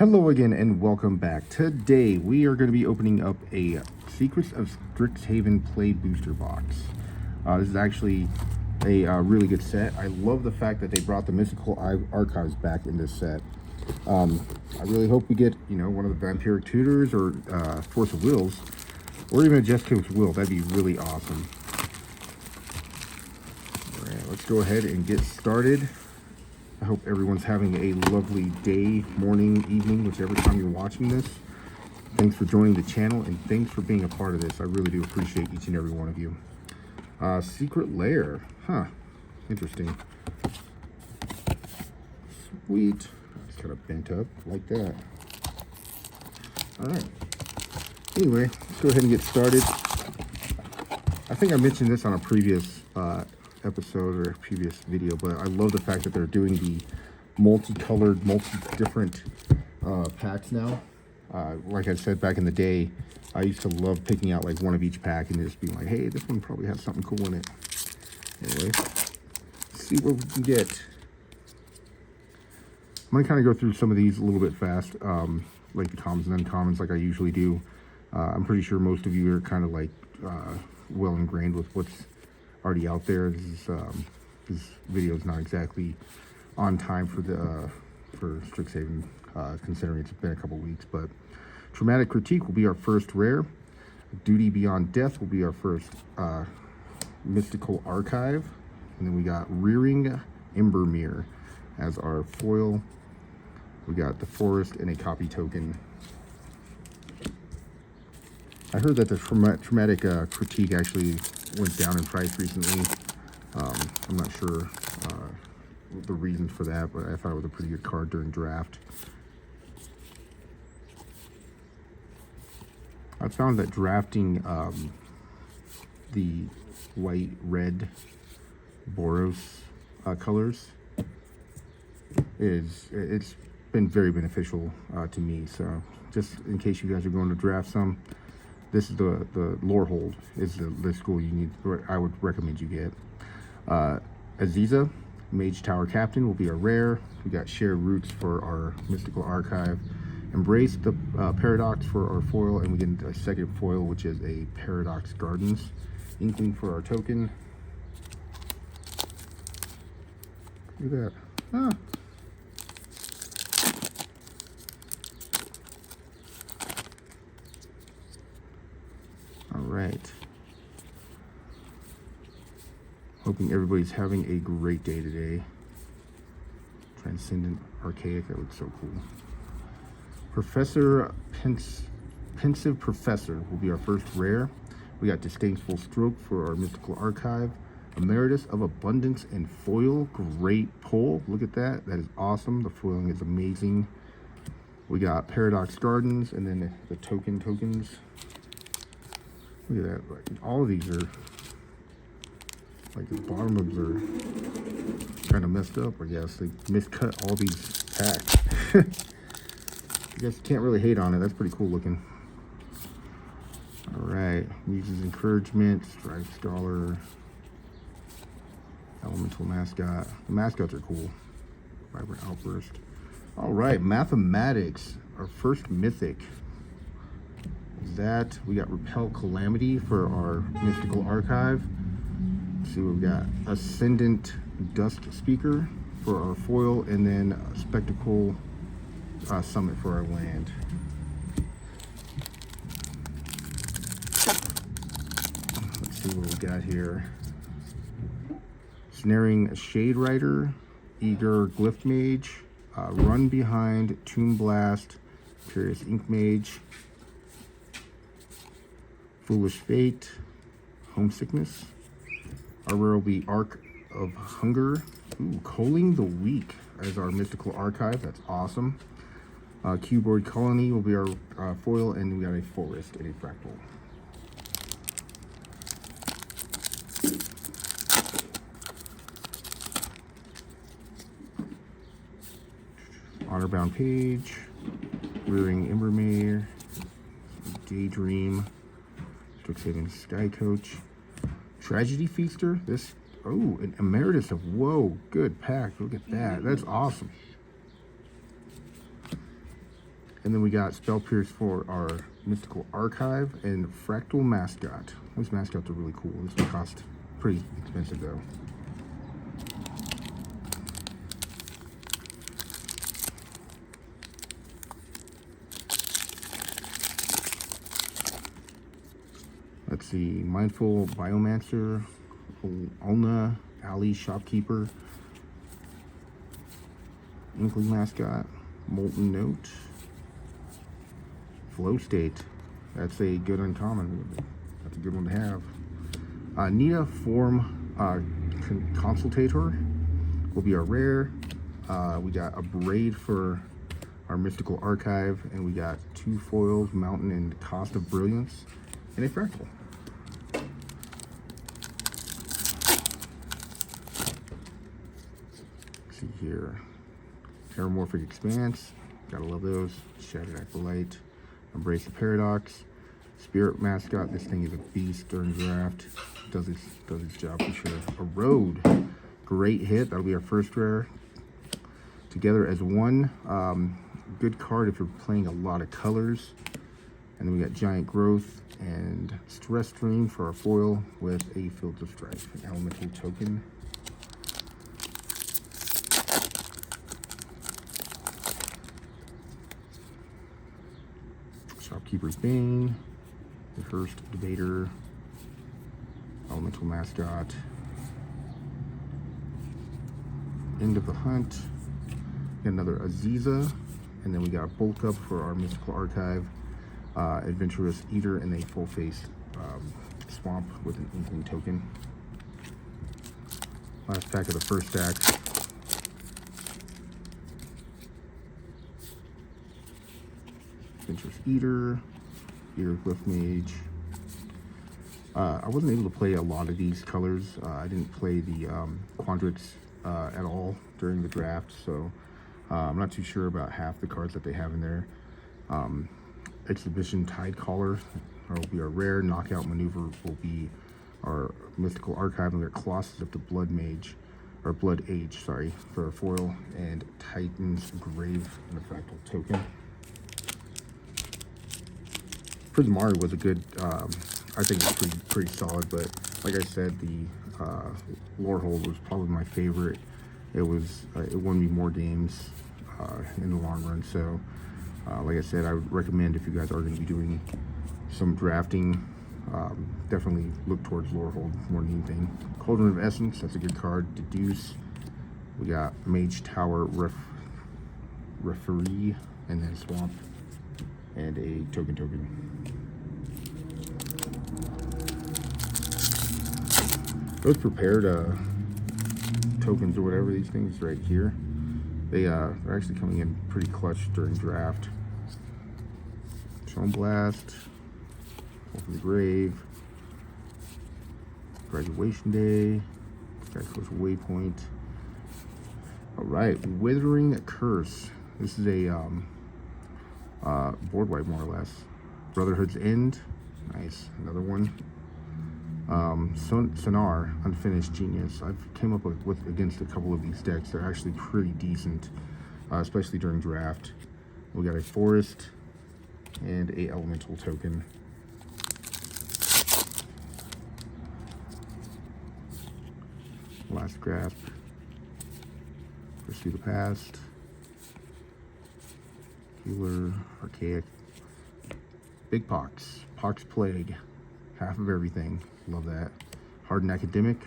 Hello again and welcome back. Today we are going to be opening up a Secrets of Strixhaven Play Booster Box. This is actually a really good set. I love the fact that they brought the Mystical Archives back in this set. I really hope we get, one of the Vampiric Tutors or Force of Wills, or even a Jessica's Will. That'd be really awesome. All right, let's go ahead and get started. I hope everyone's having a lovely day, morning, evening, whichever time you're watching this. Thanks for joining the channel and thanks for being a part of this. I really do appreciate each and every one of you. Secret Lair. Huh. Interesting. Sweet. It's kind of bent up like that. Alright. Anyway, let's go ahead and get started. I think I mentioned this on a previous episode or previous video, but I love the fact that they're doing the multicolored, different packs now. Like I said back in the day, I used to love picking out like one of each pack and just being like, hey, this one probably has something cool in it. Anyway, let's see what we can get. I'm gonna kind of go through some of these a little bit fast, like the commons and uncommons like I usually do. I'm pretty sure most of you are kind of like well ingrained with what's already out there. This video is not exactly on time for Strixhaven, considering it's been a couple weeks. But Traumatic Critique will be our first rare. Duty Beyond Death will be our first Mystical Archive, and then we got Rearing Embermere as our foil. We got the Forest and a copy token. I heard that the Traumatic Critique actually went down in price recently. I'm not sure the reasons for that, but I thought it was a pretty good card during draft. I found that drafting the white, red Boros colors it's been very beneficial to me. So just in case you guys are going to draft some, this is the Lorehold is the school you need. I would recommend you get. Aziza, Mage Tower Captain, will be a rare. We got Shared Roots for our Mystical Archive. Embrace the Paradox for our foil, and we get a second foil, which is a Paradox Gardens. Inkling for our token. Look at that. Ah. Right. Hoping everybody's having a great day today. Transcendent Archaic, that looks so cool. Pensive Professor will be our first rare. We got Disdainful Stroke for our Mystical Archive. Emeritus of Abundance and foil. Great pull. Look at that. That is awesome. The foiling is amazing. We got Paradox Gardens and then the tokens. Look at that, like all of these are, like the bottom of them are kind of messed up, I guess. They miscut all these packs. I guess you can't really hate on it. That's pretty cool looking. All right, Muse's Encouragement, Strife Scholar, Elemental Mascot. The mascots are cool. Vibrant Outburst. All right, Mathematics, our first mythic. That we got Repel Calamity for our Mystical Archive. Let's see what we got. Ascendant Dust Speaker for our foil, and then Spectacle Summit for our land. Let's see what we got here. Snaring Shade Rider, Eager Glyph Mage, Run Behind, Tomb Blast, Curious Ink Mage, Foolish Fate, Homesickness. Our rare will be Arc of Hunger. Ooh, Culling the Weak as our Mystical Archive. That's awesome. Cuboid Colony will be our foil, and we got a Forest and a Fractal. Honorbound Page, Rearing Embermere, Daydream, Strixhaven Sky Coach, Tragedy Feaster. This, oh, an Emeritus of, whoa, good pack. Look at that. That's awesome. And then we got Spell Pierce for our Mystical Archive and Fractal Mascot. These mascots are really cool. This one cost pretty expensive though. Let's see, Mindful Biomancer, Ulna, Alley Shopkeeper, Inkling Mascot, Molten Note, Flow State. That's a good uncommon. That's a good one to have. Nita Form Consultator will be our rare. We got a Braid for our Mystical Archive, and we got 2 foils, Mountain and Cost of Brilliance, and a Fractal. Let's see here. Terramorphic Expanse, gotta love those. Shattered Acolyte, Embrace the Paradox, Spirit Mascot. This thing is a beast during draft. Does its job for sure. A Road, great hit. That'll be our first rare. Together as one. Good card if you're playing a lot of colors. And then we got Giant Growth and Stress Stream for our foil with a Field of Strife, an elemental token. Shopkeeper's Bane, the first Debater, Elemental Mascot, End of the Hunt, another Aziza, and then we got Bulk Up for our Mystical Archive, Adventurous Eater, and a full face Swamp with an Inkling token. Last pack of the first stack. Adventurous Eater, Glyph Mage. I wasn't able to play a lot of these colors. I didn't play the Quandrix at all during the draft, so I'm not too sure about half the cards that they have in there. Exhibition Tide Caller will be our rare. Knockout Maneuver will be our Mystical Archive, and we got Colossus of the Blood Mage, or Blood Age, sorry, for our foil, and Titan's Grave and a Fractal token. Prismari was a good, I think it's pretty solid, but like I said, the Lorehold was probably my favorite. It won me more games in the long run, so like I said, I would recommend if you guys are going to be doing some drafting, definitely look towards Lorehold more than anything. Cauldron of Essence, that's a good card. Deduce, we got Mage Tower, Referee, and then Swamp, and a token. Those prepared tokens or whatever, these things right here, they're actually coming in pretty clutch during draft. Stone Blast, Open the Grave, Graduation Day, Social Waypoint. All right, Withering Curse. This is a board wipe more or less. Brotherhood's End, nice, another one. Sonar, Unfinished Genius. I've came up with against a couple of these decks. They're actually pretty decent, especially during draft. We got a Forest and a Elemental token. Last Grasp, Pursue the Past, Healer, Archaic, Big Pox, Pox Plague, half of everything. Love that. Hardened Academic,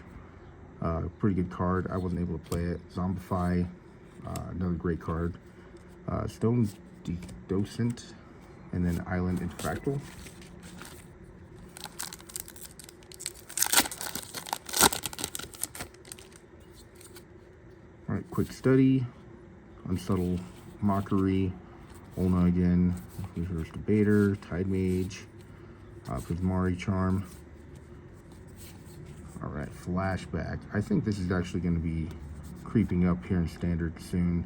pretty good card. I wasn't able to play it. Zombify, another great card. Stone Docent, and then Island and Fractal. All right, Quick Study, Unsubtle Mockery, Ulna again, Reverse Debater, Tide Mage, Prismari Charm. All right, Flashback. I think this is actually going to be creeping up here in Standard soon.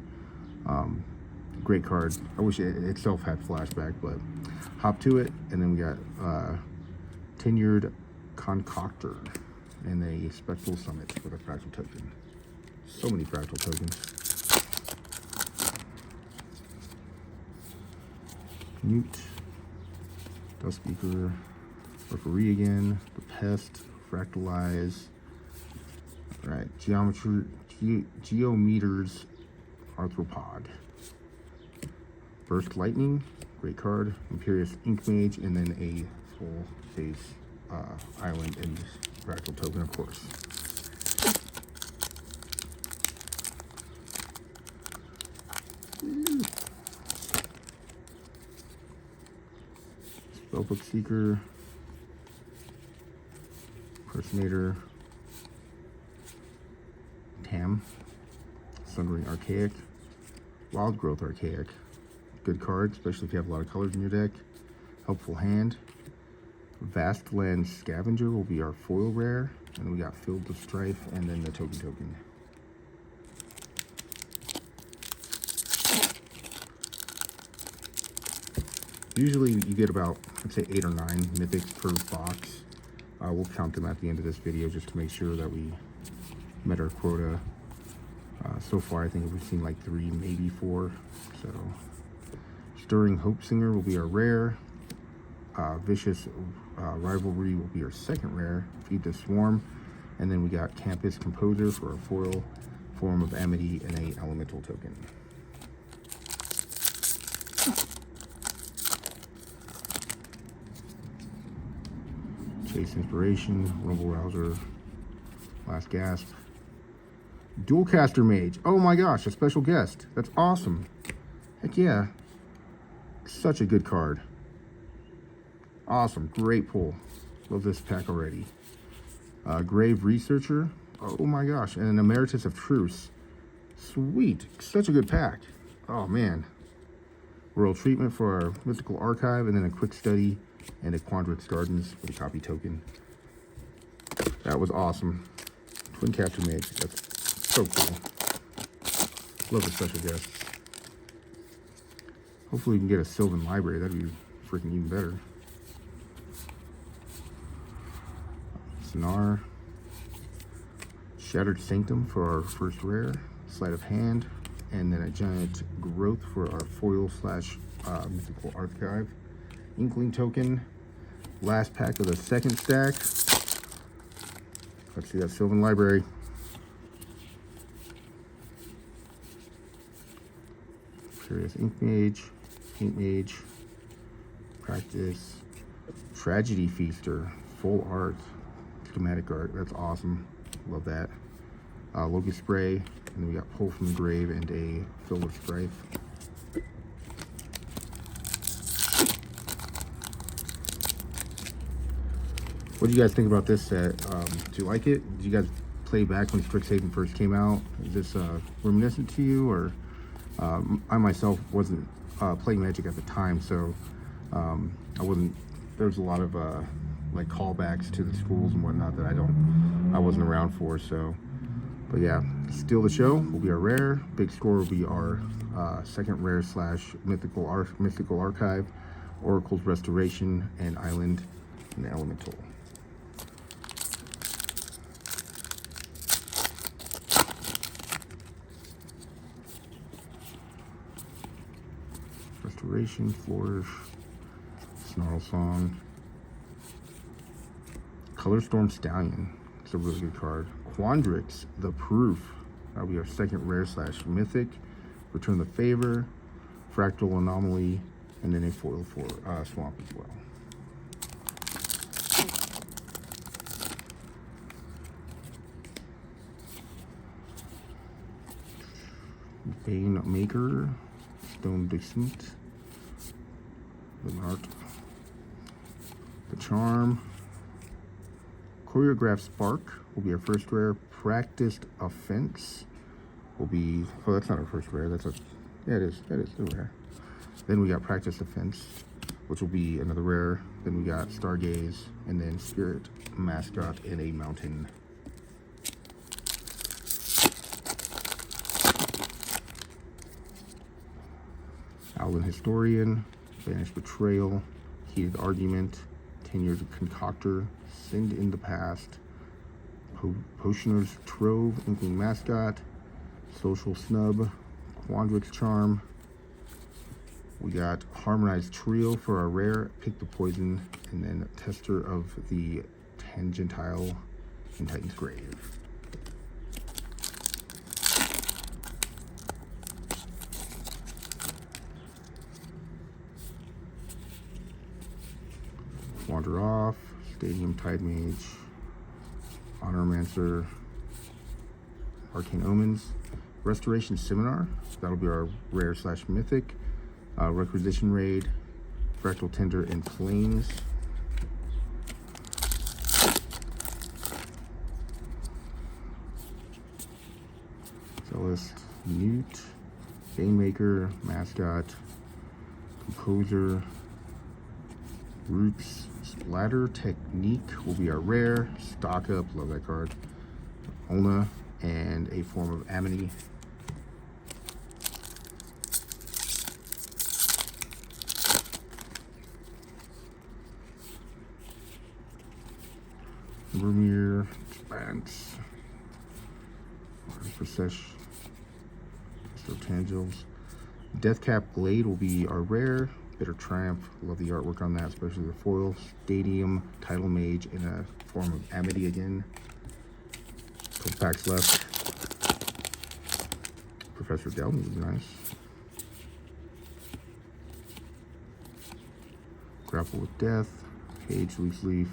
Great card. I wish it itself had Flashback, but hop to it. And then we got Tenured Concoctor and a Spectral Summit with a Fractal token. So many Fractal tokens. Newt, Dust Speaker, Referee again, the Pest, Fractalize. All right, Geometers, Arthropod. Burst Lightning, great card. Imperious Ink Mage, and then a full face island and fractal token, of course. Spellbook Seeker, Impersonator, Tam, Sundering Archaic, Wild Growth Archaic. Good card, especially if you have a lot of colors in your deck. Helpful Hand. Vast Land Scavenger will be our foil rare. And we got Field of Strife and then the token. Usually you get about, I'd say 8 or 9 mythics per box. We'll count them at the end of this video just to make sure that we met our quota. So far I think we've seen like 3, maybe 4. So Stirring Hope Singer will be our rare. Vicious Rivalry will be our second rare. Feed the Swarm. And then we got Campus Composer for our foil, Form of Amity, and a elemental token. Chase Inspiration, Rumble Rouser, Last Gasp. Dualcaster Mage. Oh my gosh, a special guest. That's awesome. Heck yeah. Such a good card. Awesome, great pull. Love this pack already. Grave Researcher. Oh my gosh, and an Emeritus of Truce. Sweet, such a good pack. Oh man. Royal Treatment for our Mythical Archive, and then a Quick Study and a Quandrix Gardens for the copy token. That was awesome. Twin Capture Mage, that's so cool. Love the special guests. Hopefully we can get a Sylvan Library, that'd be freaking even better. Sonar. Shattered Sanctum for our first rare. Sleight of Hand. And then a Giant Growth for our foil / Mythical Archive. Inkling token. Last pack of the second stack. Let's see that Sylvan Library. Curious Ink Mage. Paint Mage. Practice. Tragedy Feaster. Full art. Schematic art. That's awesome. Love that. Locust Spray. And then we got Pull from the Grave and a Field of Strife. What do you guys think about this set? Do you like it? Did you guys play back when Strixhaven first came out? Is this reminiscent to you? Or I myself wasn't playing Magic at the time, so I wasn't. There's a lot of like callbacks to the schools and whatnot that I wasn't around for. So, but yeah, Steal the Show will be our rare. Big Score will be our second rare / mythical archive. Oracle's Restoration and Island and Elemental. Restoration, Flourish, Snarl Song, Colorstorm Stallion. It's a really good card. Quandrix, the Proof. That'll be our second rare / mythic. Return the Favor, Fractal Anomaly, and then a foil for Swamp as well. Bane Maker, Stone Descent, Art, the Charm, Choreographed Spark will be our first rare. Practiced Offense will be, oh, that's not our first rare, that's a, yeah, it is, that is the rare. Then we got Practiced Offense, which will be another rare. Then we got Stargaze, and then Spirit Mascot in a Mountain. Owlin Historian, Banished Betrayal, Heated Argument, 10 Years of Concoctor, Sinned in the Past, Potioner's Trove, Inkling Mascot, Social Snub, Quandrix Charm, We got Harmonized Trio for our rare, Pick the Poison, and then Tester of the Tangentile in Titan's Grave. Wander Off, Stadium Tide Mage, Honormancer, Arcane Omens, Restoration Seminar, that'll be our rare / mythic, Requisition Raid, Fractal Tender, and Flames. Zealous, Newt, Banemaker, Mascot, Composer, Roots, Splatter Technique will be our rare, Stock Up, love that card, Ona, and a Form of Amity. Vermeer, Spance, Procession, Tangels. Deathcap Glade will be our rare. Bitter Triumph, love the artwork on that, especially the foil. Stadium Title Mage in a Form of Amity again. Couple packs left. Professor Delmy is nice. Grapple with Death, Page Loose Leaf,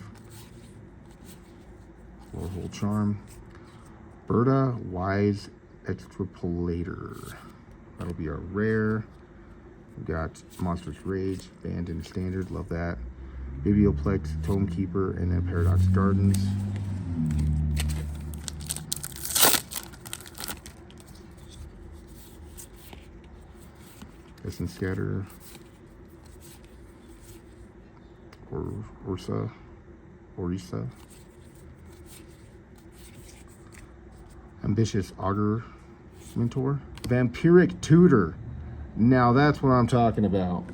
Warhol Charm, Berta Wise Extrapolator. That'll be our rare. We've got Monstrous Rage, Banned in Standard, love that. Biblioplex, Tome Keeper, and then Paradox Gardens. Essence Scatter, Orisa, Ambitious Augur Mentor, Vampiric Tutor. Now that's what I'm talking about.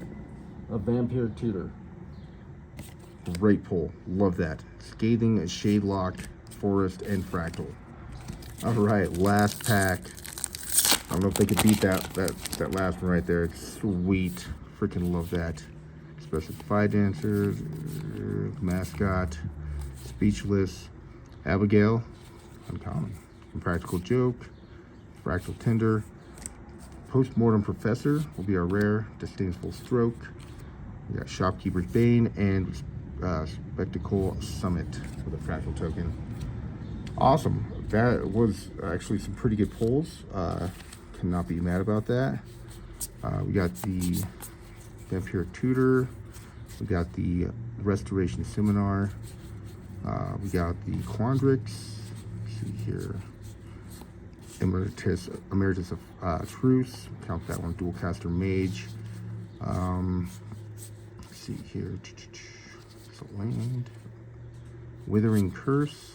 A Vampiric Tutor. Great pull. Love that. Scathing, Shadelock, Forest, and Fractal. All right, last pack. I don't know if they could beat that last one right there. It's sweet. Freaking love that. Specified Dancers, Mascot, Speechless, Abigail, uncommon. Impractical Joke, Fractal Tender, Postmortem Professor will be our rare, Disdainful Stroke. We got Shopkeeper's Bane and Spectacle Summit with a Fractal token. Awesome. That was actually some pretty good pulls. Cannot be mad about that. We got the Vampiric Tutor. We got the Restoration Seminar. We got the Quandrix. Let's see here. Emeritus of Truce. Count that one. Dualcaster Mage. Let's see here. It's a land. Withering Curse.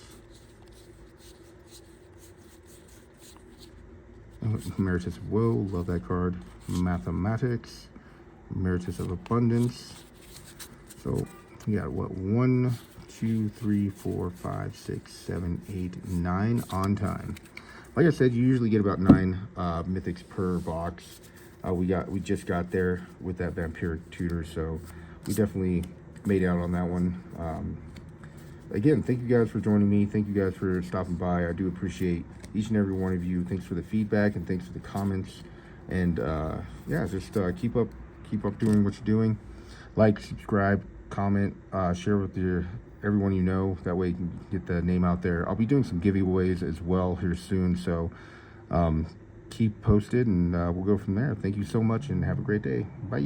Emeritus of Woe. Love that card. Mathematics. Emeritus of Abundance. So we got what? 1, 2, 3, 4, 5, 6, 7, 8, 9 on time. Like I said, you usually get about 9 mythics per box. We just got there with that Vampiric Tutor, so we definitely made out on that one. Again, thank you guys for joining me. Thank you guys for stopping by. I do appreciate each and every one of you. Thanks for the feedback and thanks for the comments. And yeah, just keep up doing what you're doing. Like, subscribe, comment, share with everyone you know. That way you can get the name out there. I'll be doing some giveaways as well here soon, so keep posted and we'll go from there. Thank you so much and have a great day. Bye.